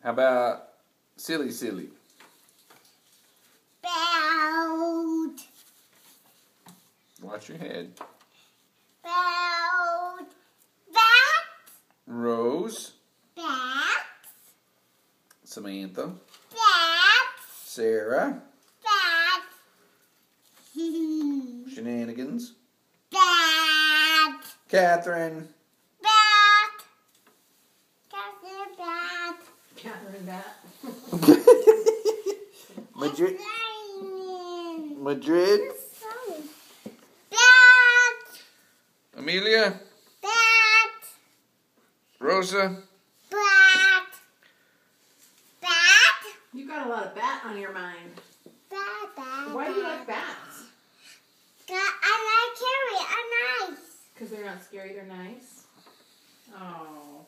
How about silly? Belt. Watch your head. Belt. Bat. Rose. Bat. Samantha. Bat. Sarah. Bat. Shenanigans. Bat. Catherine. Bat. Catherine Bat. Catherine Bat. Madrid. Lightning. Madrid. Bat. Amelia. Bat. Rosa. Bat. Bat. You got a lot of bat on your mind. Bat. Bat. Why do you like bats? I like Carrie. I'm nice. Because they're not scary, they're nice. Oh.